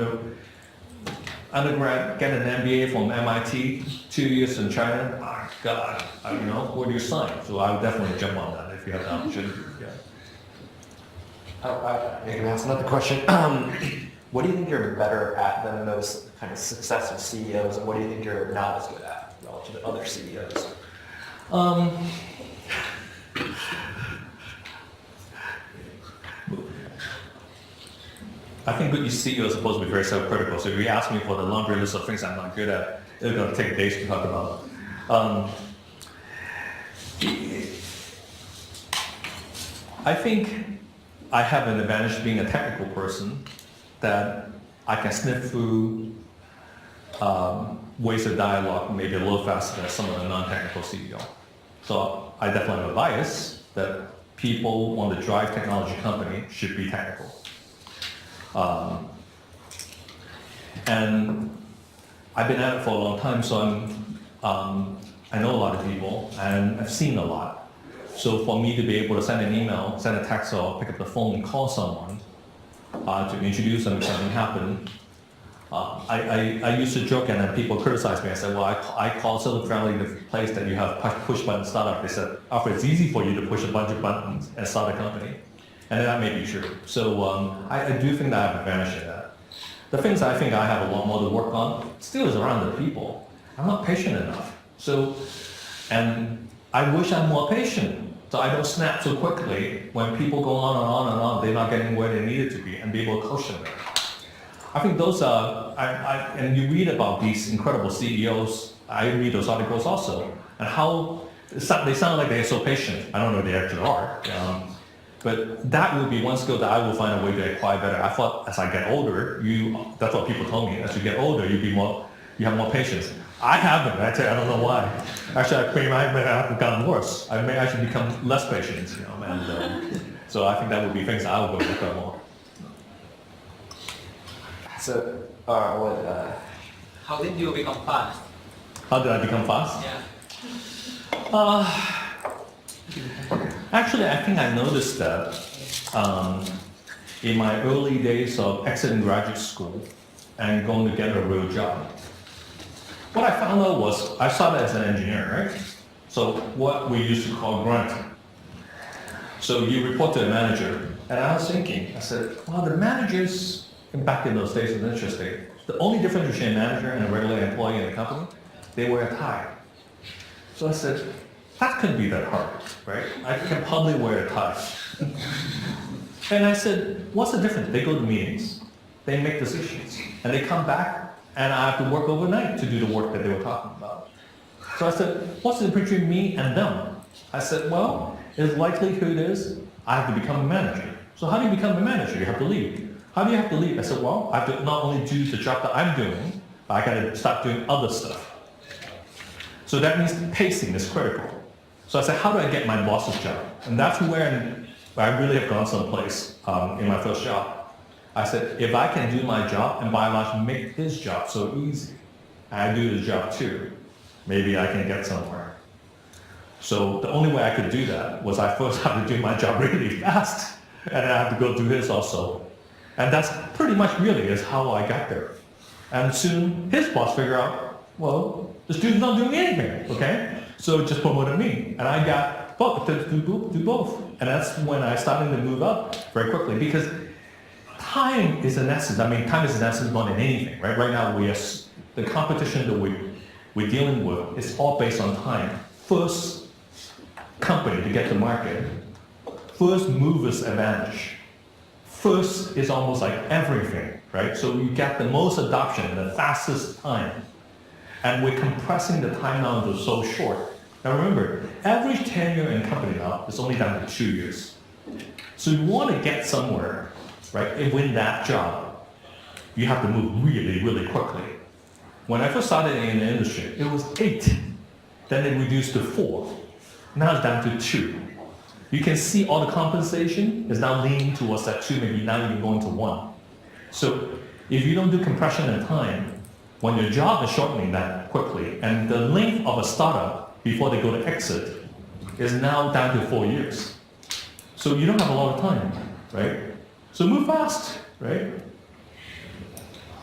undergrad, get an MBA from MIT, 2 years in China, my God, I don't know, where do you sign? So I would definitely jump on that if you have the opportunity. Yeah. I can ask another question. What do you think you're better at than those kind of successful CEOs, and what do you think you're not as good at relative to other CEOs? I think good CEO is supposed to be very self-critical. So if you ask me for the laundry list of things I'm not good at, it's going to take days to talk about. I think I have an advantage being a technical person that I can sniff through ways of dialogue maybe a little faster than some of the non-technical CEO. So I definitely have a bias that people want to drive technology company should be technical. And I've been at it for a long time, so I know a lot of people and I've seen a lot. So for me to be able to send an email, send a text, or pick up the phone and call someone to introduce them if something happened, I used to joke and then people criticize me. I said, well, I call Silicon Valley the place that you have push button startup. They said, Alfred, it's easy for you to push a bunch of buttons and start a company. And that may be true. So I do think that I have an advantage in that. The things I think I have a lot more to work on still is around the people. I'm not patient enough. So, and I wish I'm more patient. So I don't snap so quickly when people go on and on and on, they're not getting where they needed to be and be able to coach them. I think those are, and you read about these incredible CEOs, I read those articles also, and how they sound like they're so patient. I don't know if they actually are. But that would be one skill that I will find a way to acquire better. I thought as I get older, that's what people told me, as you get older, you have more patience. I haven't, I don't know why. Actually, I may have gotten worse. I may actually become less patient, and so I think that would be things I would go work on more. So, How did you become fast? How did I become fast? Yeah. Actually, I think I noticed that in my early days of exiting graduate school and going to get a real job. What I found out was I started as an engineer, right? So what we used to call grunt. So you report to a manager, and I was thinking, I said, well, the managers back in those days was interesting. The only difference between a manager and a regular employee in a company, they wear a tie. So I said, that couldn't be that hard, right? I can probably wear a tie. And I said, what's the difference? They go to meetings, they make decisions, and they come back, and I have to work overnight to do the work that they were talking about. So I said, what's the difference between me and them? I said, well, his likelihood is I have to become a manager. So how do you become a manager? You have to lead. How do you have to lead? I said, well, I have to not only do the job that I'm doing, but I got to start doing other stuff. So that means pacing is critical. So I said, how do I get my boss's job? And that's where I really have gone someplace in my first job. I said, if I can do my job and by and large make his job so easy, and I do his job too, maybe I can get somewhere. So the only way I could do that was I first have to do my job really fast, and I have to go do his also. And that's pretty much really is how I got there. And soon his boss figured out, well, this dude's not doing anything, okay? So just promoted me. And I got both, to do both. And that's when I started to move up very quickly because time is an essence. I mean, time is an essence more than anything, right? Right now, the competition that we're dealing with is all based on time. First company to get to market, first mover's advantage. First is almost like everything, right? So you get the most adoption in the fastest time. And we're compressing the time now into so short. Now remember, average tenure in company now is only down to 2 years. So you want to get somewhere, right, and win that job, you have to move really, really quickly. When I first started in the industry, it was 8. Then it reduced to 4. Now it's down to 2. You can see all the compensation is now leaning towards that 2, maybe now even going to 1. So if you don't do compression in time, when your job is shortening that quickly, and the length of a startup before they go to exit is now down to 4 years. So you don't have a lot of time, right? So move fast, right?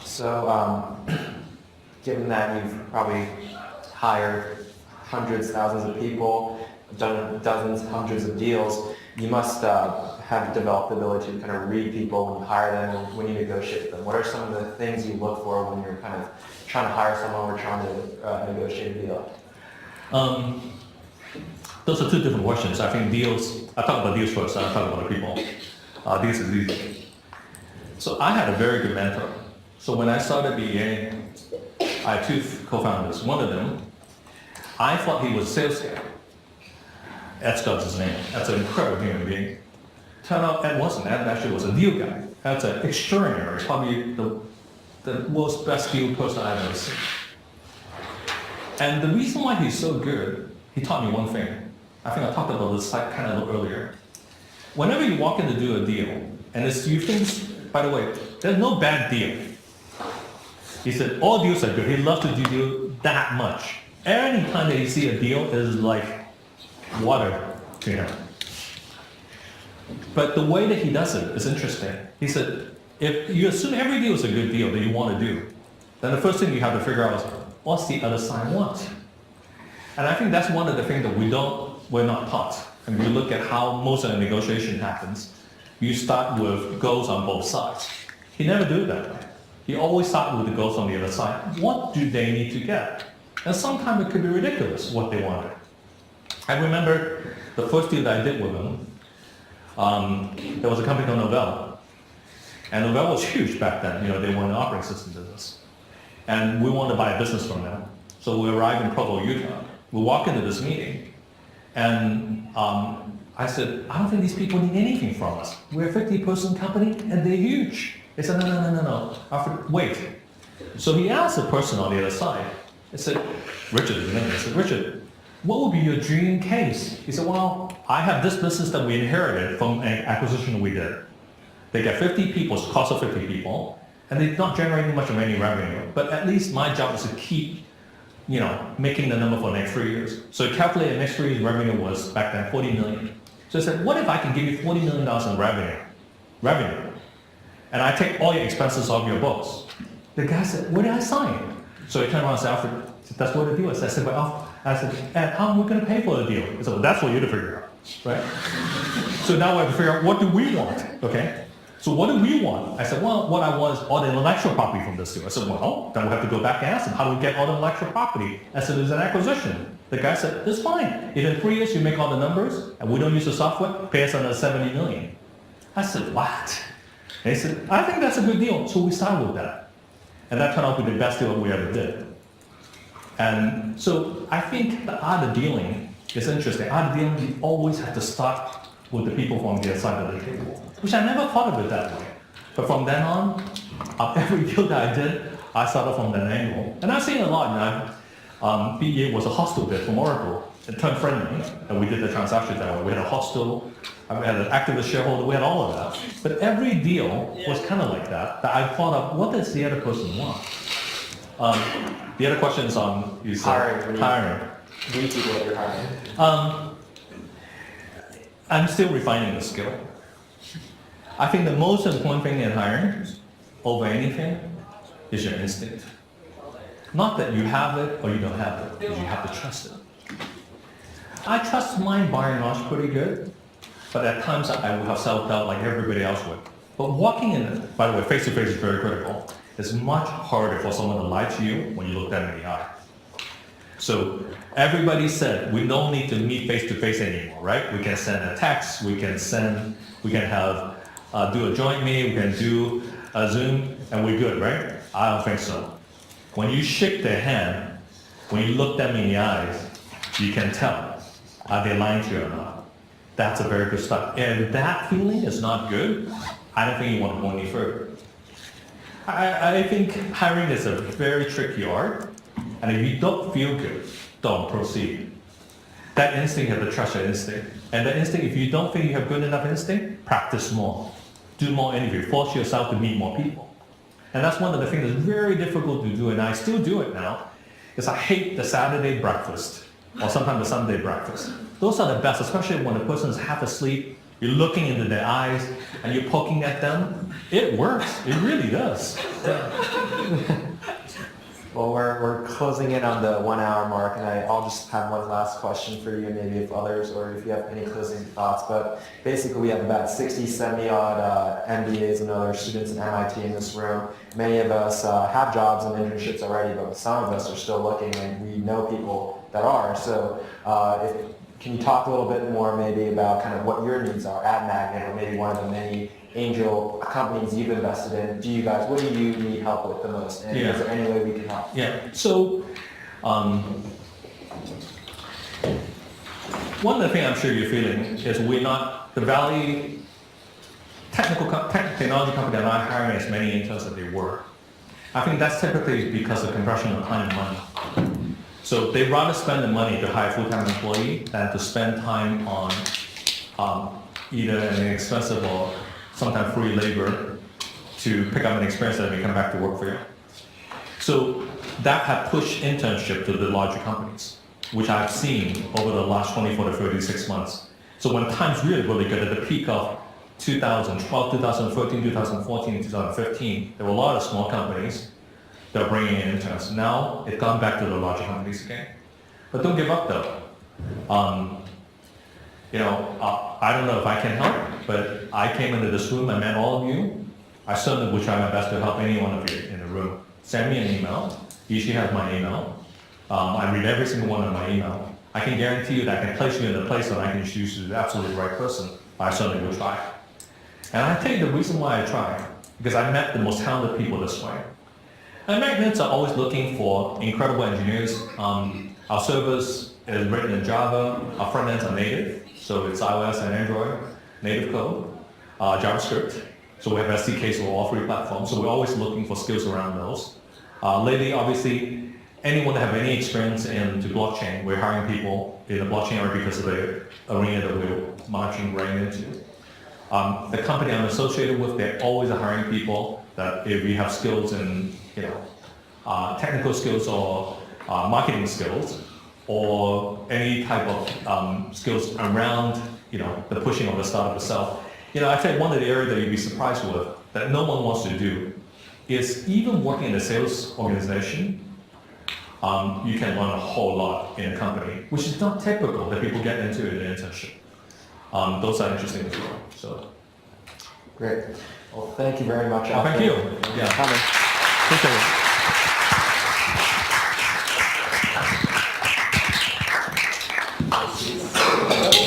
So, given that you've probably hired hundreds, thousands of people, done dozens, hundreds of deals, you must have developed the ability to kind of read people when you hire them and when you negotiate with them. What are some of the things you look for when you're kind of trying to hire someone or trying to negotiate a deal? Those are two different questions. I think deals, I talk about deals first, I'll talk about the people. Deals is easy. So I had a very good mentor. So when I started BA, I had 2 co-founders. One of them, I thought he was a sales guy. Ed Scott's his name. That's an incredible human being. Turned out Ed wasn't. Ed actually was a deal guy. That's an extraordinary, probably the most best deal person I've ever seen. And the reason why he's so good, he taught me one thing. I think I talked about this kind of earlier. Whenever you walk in to do a deal, and you think, by the way, there's no bad deal. He said, all deals are good. He loves to do deals that much. Any time that you see a deal is like water to him. But the way that he does it is interesting. He said, if you assume every deal is a good deal that you want to do, then the first thing you have to figure out is, what's the other side want? And I think that's one of the things that we're not taught. And we look at how most of the negotiation happens. You start with goals on both sides. He never do it that way. He always start with the goals on the other side. What do they need to get? And sometimes it could be ridiculous what they wanted. I remember the first deal that I did with him, there was a company called Novell. And Novell was huge back then. You know, they were in the operating system business. And we wanted to buy a business from them. So we arrived in Provo, Utah. We walk into this meeting, and I said, I don't think these people need anything from us. We're a 50-person company, and they're huge. They said, no. Alfred, wait. So he asked the person on the other side. He said, Richard is his name. I said, Richard, what would be your dream case? He said, well, I have this business that we inherited from an acquisition we did. They get 50 people, it's cost of 50 people, and they're not generating much of any revenue. But at least my job is to keep, making the number for the next 3 years. So he calculated the next 3 years' revenue was back then 40 million. So I said, what if I can give you $40 million in revenue? And I take all your expenses off your books. The guy said, where did I sign? So he turned around and said, Alfred, that's what the deal is. I said, and how am we going to pay for the deal? He said, well, that's for you to figure out, right? So now we have to figure out, what do we want, okay? So what do we want? I said, well, what I want is all the intellectual property from this deal. I said, well, then we have to go back and ask them, how do we get all the intellectual property? I said, there's an acquisition. The guy said, it's fine. If in 3 years you make all the numbers and we don't use the software, pay us another 70 million. I said, what? And he said, I think that's a good deal. So we started with that. And that turned out to be the best deal we ever did. And so I think the art of dealing is interesting. Art of dealing, you always have to start with the people from the other side of the table, which I never thought of it that way. But from then on, every deal that I did, I started from that angle. And I've seen a lot. BEA was a hostile bid from Oracle. It turned friendly, and we did the transaction that way. We had a hostile, we had an activist shareholder, we had all of that. But every deal was kind of like that I thought of, what does the other person want? The other question is you said hiring. These people that you're hiring. I'm still refining the skill. I think the most important thing in hiring over anything is your instinct. Not that you have it or you don't have it, because you have to trust it. I trust mine by and large pretty good, but at times I will have self-doubt like everybody else would. But walking in, by the way, face-to-face is very critical. It's much harder for someone to lie to you when you look them in the eye. So everybody said we don't need to meet face-to-face anymore, right? We can send a text, we can have do a joint meeting, we can do a Zoom, and we're good, right? I don't think so. When you shake their hand, when you look them in the eyes, you can tell are they lying to you or not. That's a very good start. And if that feeling is not good, I don't think you want to go any further. I think hiring is a very tricky art, and if you don't feel good, don't proceed. That instinct, you have to trust your instinct. And the instinct, if you don't think you have good enough instinct, practice more. Do more interviews. Force yourself to meet more people. And that's one of the things that's very difficult to do, and I still do it now, is I hate the Saturday breakfast, or sometimes the Sunday breakfast. Those are the best, especially when the person is half asleep, you're looking into their eyes, and you're poking at them. It works. It really does. Well, we're closing in on the 1 hour mark, and I'll just have one last question for you, maybe if others, or if you have any closing thoughts. But basically, we have about 60, 70 odd MBAs and other students in MIT in this room. Many of us have jobs and internships already, but some of us are still looking, and we know people that are. So can you talk a little bit more maybe about kind of what your needs are at Magnet, or maybe one of the many angel companies you've invested in? What do you need help with the most? And is there any way we can help? Yeah, so one of the things I'm sure you're feeling is we're not, the Valley technology company are not hiring as many interns as they were. I think that's typically because of compression of time and money. So they'd rather spend the money to hire a full-time employee than to spend time on either an expensive or sometimes free labor to pick up an experience that may come back to work for you. So that had pushed internship to the larger companies, which I've seen over the last 24 to 36 months. So when times really good, at the peak of 2012, 2013, 2014, 2015, there were a lot of small companies that were bringing in interns. Now it's gone back to the larger companies again. But don't give up though. I don't know if I can help, but I came into this room, I met all of you. I certainly will try my best to help any one of you in the room. Send me an email. You should have my email. I read every single one of my email. I can guarantee you that I can place you in the place and I can choose you the absolutely right person. I certainly will try. And I tell you the reason why I try, because I met the most talented people this way. And magnets are always looking for incredible engineers. Our servers is written in Java. Our front ends are native. So it's iOS and Android, native code, JavaScript. So we have SDKs for all three platforms. So we're always looking for skills around those. Lately, obviously, anyone that have any experience into blockchain, we're hiring people in the blockchain area because of the arena that we're marching right into. The company I'm associated with, they're always hiring people that if you have skills in, technical skills or marketing skills, or any type of skills around, the pushing of the startup itself. I think one of the areas that you'd be surprised with that no one wants to do is even working in a sales organization, you can learn a whole lot in a company, which is not typical that people get into in an internship. Those are interesting as well. So, great. Well, thank you very much, Alfred. Thank you. Yeah. Appreciate it. Thank you.